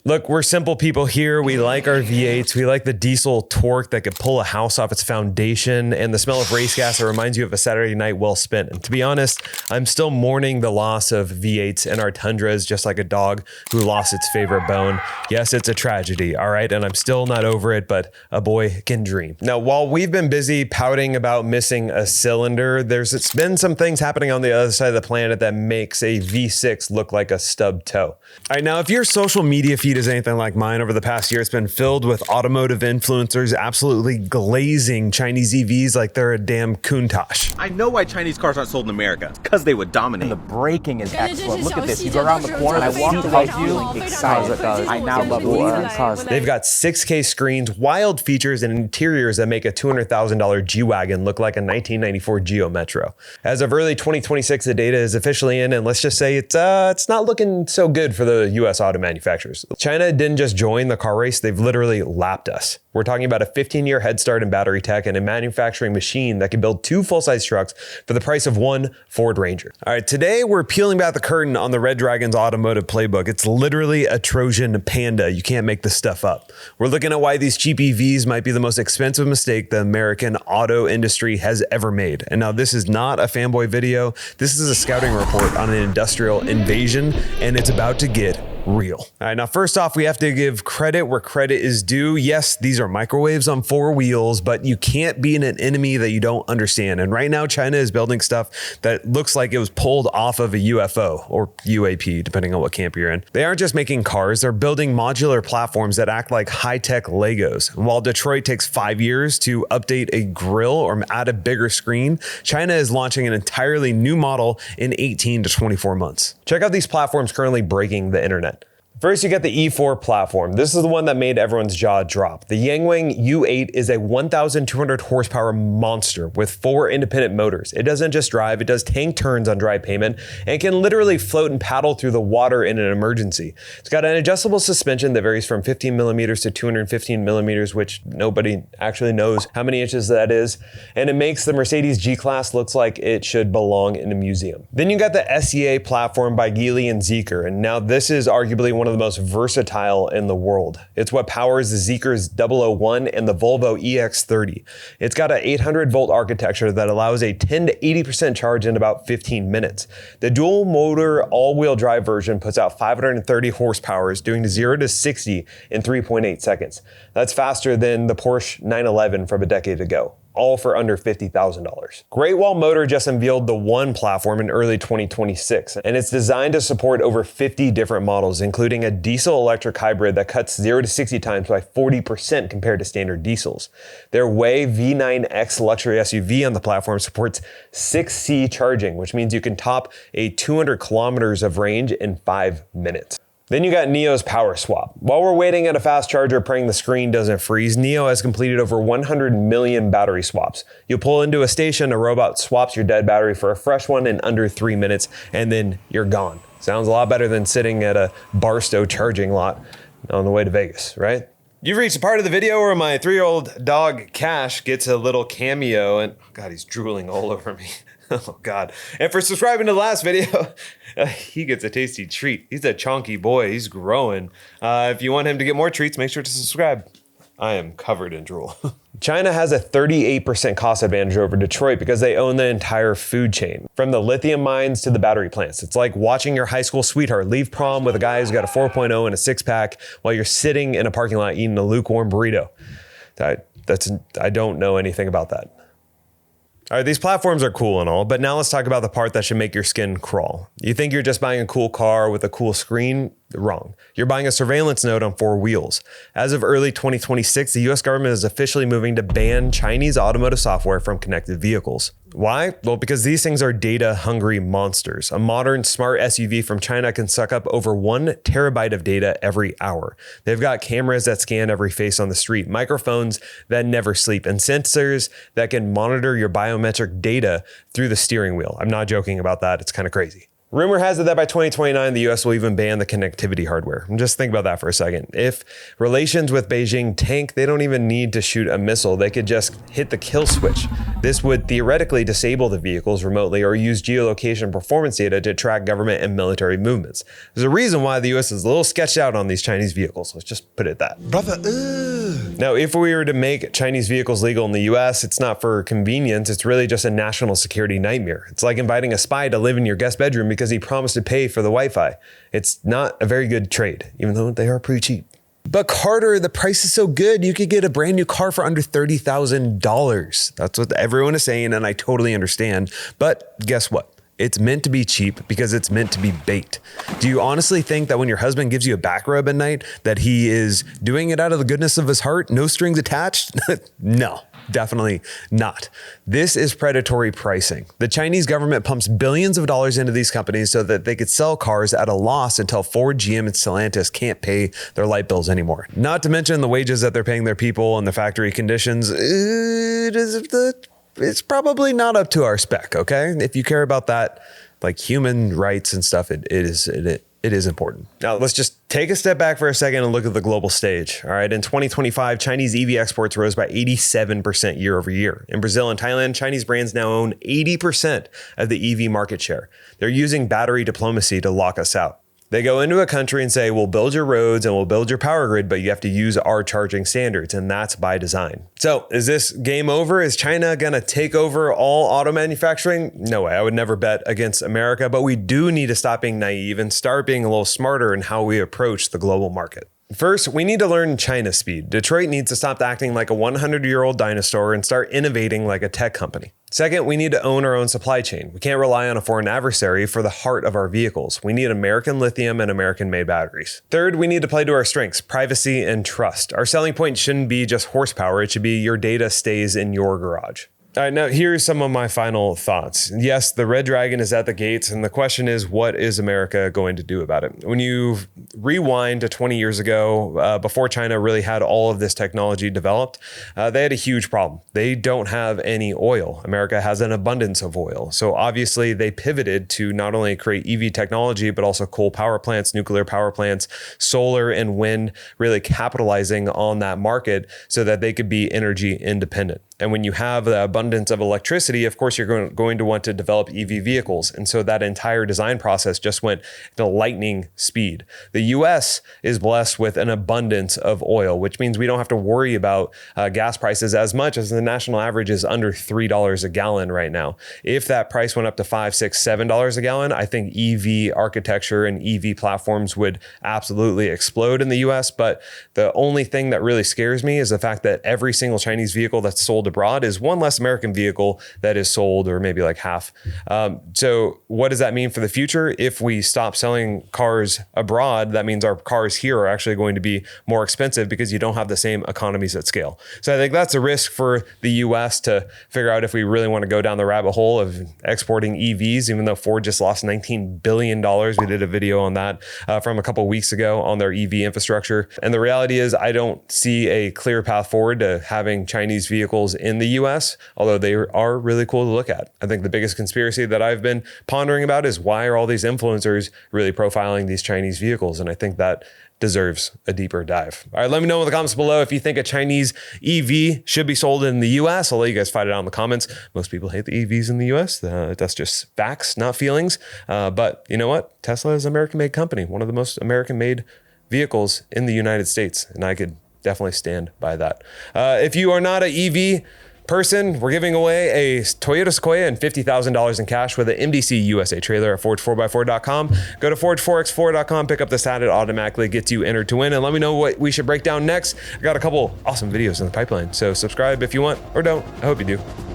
Look, we're simple people here. We like our V8s. We like the diesel torque that could pull a house off its foundation and the smell of race gas that reminds you of a Saturday night well spent. And to be honest, I'm still mourning the loss of V8s and our Tundras, just like a dog who lost its favorite bone. Yes, it's a tragedy, all right? And I'm still not over it, but a boy can dream. Now, while we've been busy pouting about missing a cylinder, there's been some things happening on the other side of the planet that makes a V6 look like a stub toe. All right, now, if your social media feed is anything like mine over the past year, it's been filled with automotive influencers absolutely glazing Chinese EVs like they're a damn Countach. I know why Chinese cars aren't sold in America. It's because they would dominate. And the braking is excellent. Look at this. You go around the corner, I walk behind you, excited. I now love leaving cars. They've got 6K screens, wild features, and interiors that make a $200,000 G-Wagon look like a 1994 Geo Metro. As of early 2026, the data is officially in, and let's just say it's not looking so good for the US auto manufacturers. China didn't just join the car race, they've literally lapped us. We're talking about a 15-year head start in battery tech and a manufacturing machine that can build 2 full-size trucks for the price of 1 Ford Ranger. All right, today we're peeling back the curtain on the Red Dragon's automotive playbook. It's literally a Trojan Panda. You can't make this stuff up. We're looking at why these cheap EVs might be the most expensive mistake the American auto industry has ever made. And now this is not a fanboy video. This is a scouting report on an industrial invasion, and it's about to get real. All right, now first off, we have to give credit where credit is due. Yes, these are microwaves on 4 wheels, but you can't beat an enemy that you don't understand. And right now, China is building stuff that looks like it was pulled off of a UFO or UAP, depending on what camp you're in. They aren't just making cars, they're building modular platforms that act like high-tech Legos. And while Detroit takes 5 years to update a grille or add a bigger screen, China is launching an entirely new model in 18 to 24 months. Check out these platforms currently breaking the internet. First, you get the E4 platform. This is the one that made everyone's jaw drop. The Yangwang U8 is a 1,200 horsepower monster with 4 independent motors. It doesn't just drive, it does tank turns on dry pavement and can literally float and paddle through the water in an emergency. It's got an adjustable suspension that varies from 15 millimeters to 215 millimeters, which nobody actually knows how many inches that is. And it makes the Mercedes G-Class looks like it should belong in a museum. Then you got the SEA platform by Geely and Zeekr. And now this is arguably one of the most versatile in the world. It's what powers the Zeekr's 001 and the Volvo EX30. It's got an 800 volt architecture that allows a 10 to 80% charge in about 15 minutes. The dual motor all-wheel drive version puts out 530 horsepower, doing 0 to 60 in 3.8 seconds. That's faster than the Porsche 911 from a decade ago. All for under $50,000. Great Wall Motor just unveiled the One platform in early 2026, and it's designed to support over 50 different models, including a diesel-electric hybrid that cuts 0 to 60 times by 40% compared to standard diesels. Their Way V9X luxury SUV on the platform supports 6C charging, which means you can top a 200 kilometers of range in 5 minutes. Then you got NIO's Power Swap. While we're waiting at a fast charger praying the screen doesn't freeze, NIO has completed over 100 million battery swaps. You pull into a station, a robot swaps your dead battery for a fresh one in under 3 minutes, and then you're gone. Sounds a lot better than sitting at a Barstow charging lot on the way to Vegas, right? You've reached a part of the video where my 3-year-old dog Cash gets a little cameo, and oh God, he's drooling all over me. Oh God. And for subscribing to the last video, he gets a tasty treat. He's a chonky boy. He's growing. If you want him to get more treats, make sure to subscribe. I am covered in drool. China has a 38% cost advantage over Detroit because they own the entire food chain, from the lithium mines to the battery plants. It's like watching your high school sweetheart leave prom with a guy who's got a 4.0 and a 6-pack while you're sitting in a parking lot eating a lukewarm burrito. I don't know anything about that. All right, these platforms are cool and all, but now let's talk about the part that should make your skin crawl. You think you're just buying a cool car with a cool screen? Wrong. You're buying a surveillance node on 4 wheels. As of early 2026, the US government is officially moving to ban Chinese automotive software from connected vehicles. Why? Well, because these things are data-hungry monsters. A modern smart SUV from China can suck up over 1 terabyte of data every hour. They've got cameras that scan every face on the street, microphones that never sleep, and sensors that can monitor your biometric data through the steering wheel. I'm not joking about that. It's kind of crazy. Rumor has it that by 2029, the US will even ban the connectivity hardware. And just think about that for a second. If relations with Beijing tank, they don't even need to shoot a missile. They could just hit the kill switch. This would theoretically disable the vehicles remotely or use geolocation performance data to track government and military movements. There's a reason why the US is a little sketched out on these Chinese vehicles. Let's just put it that. Brother, Now, if we were to make Chinese vehicles legal in the US, it's not for convenience. It's really just a national security nightmare. It's like inviting a spy to live in your guest bedroom because he promised to pay for the Wi-Fi. It's not a very good trade, even though they are pretty cheap. But Carter, the price is so good, you could get a brand new car for under $30,000. That's what everyone is saying, and I totally understand. But guess what? It's meant to be cheap because it's meant to be bait. Do you honestly think that when your husband gives you a back rub at night that he is doing it out of the goodness of his heart, no strings attached? No. Definitely not. This is predatory pricing. The Chinese government pumps billions of dollars into these companies so that they could sell cars at a loss until Ford, GM, and Stellantis can't pay their light bills anymore. Not to mention the wages that they're paying their people and the factory conditions. It's probably not up to our spec, okay? If you care about that, like human rights and stuff, it is important. Now, let's just take a step back for a second and look at the global stage. All right, in 2025, Chinese EV exports rose by 87% year over year. In Brazil and Thailand, Chinese brands now own 80% of the EV market share. They're using battery diplomacy to lock us out. They go into a country and say, we'll build your roads and we'll build your power grid, but you have to use our charging standards, and that's by design. So is this game over? Is China gonna take over all auto manufacturing? No way, I would never bet against America, but we do need to stop being naive and start being a little smarter in how we approach the global market. First, we need to learn China speed. Detroit needs to stop acting like a 100-year-old dinosaur and start innovating like a tech company. Second, we need to own our own supply chain. We can't rely on a foreign adversary for the heart of our vehicles. We need American lithium and American-made batteries. Third, we need to play to our strengths, privacy and trust. Our selling point shouldn't be just horsepower. It should be your data stays in your garage. All right, now here's some of my final thoughts. Yes, the Red Dragon is at the gates, and the question is, what is America going to do about it? When you rewind to 20 years ago, before China really had all of this technology developed, they had a huge problem. They don't have any oil. America has an abundance of oil. So obviously they pivoted to not only create EV technology, but also coal power plants, nuclear power plants, solar and wind, really capitalizing on that market so that they could be energy independent. And when you have the abundance of electricity, of course, you're going to want to develop EV vehicles. And so that entire design process just went to lightning speed. The US is blessed with an abundance of oil, which means we don't have to worry about gas prices as much, as the national average is under $3 a gallon right now. If that price went up to $5, $6, $7 a gallon, I think EV architecture and EV platforms would absolutely explode in the US. But the only thing that really scares me is the fact that every single Chinese vehicle that's sold abroad is one less American vehicle that is sold, or maybe like half. So what does that mean for the future? If we stop selling cars abroad, that means our cars here are actually going to be more expensive because you don't have the same economies at scale. So I think that's a risk for the US to figure out if we really want to go down the rabbit hole of exporting EVs, even though Ford just lost $19 billion. We did a video on that from a couple of weeks ago on their EV infrastructure. And the reality is I don't see a clear path forward to having Chinese vehicles in the US, although they are really cool to look at. I think the biggest conspiracy that I've been pondering about is, why are all these influencers really profiling these Chinese vehicles? And I think that deserves a deeper dive. All right, let me know in the comments below if you think a Chinese EV should be sold in the US. I'll let you guys fight it out in the comments. Most people hate the EVs in the US. That's just facts, not feelings. But you know what? Tesla is an American-made company, one of the most American-made vehicles in the United States. And I could definitely stand by that. If you are not an EV person, we're giving away a Toyota Sequoia and $50,000 in cash with an MDC USA trailer at forge4x4.com. Go to forge4x4.com, pick up the stat. It automatically gets you entered to win. And let me know what we should break down next. I got a couple awesome videos in the pipeline. So subscribe if you want, or don't. I hope you do.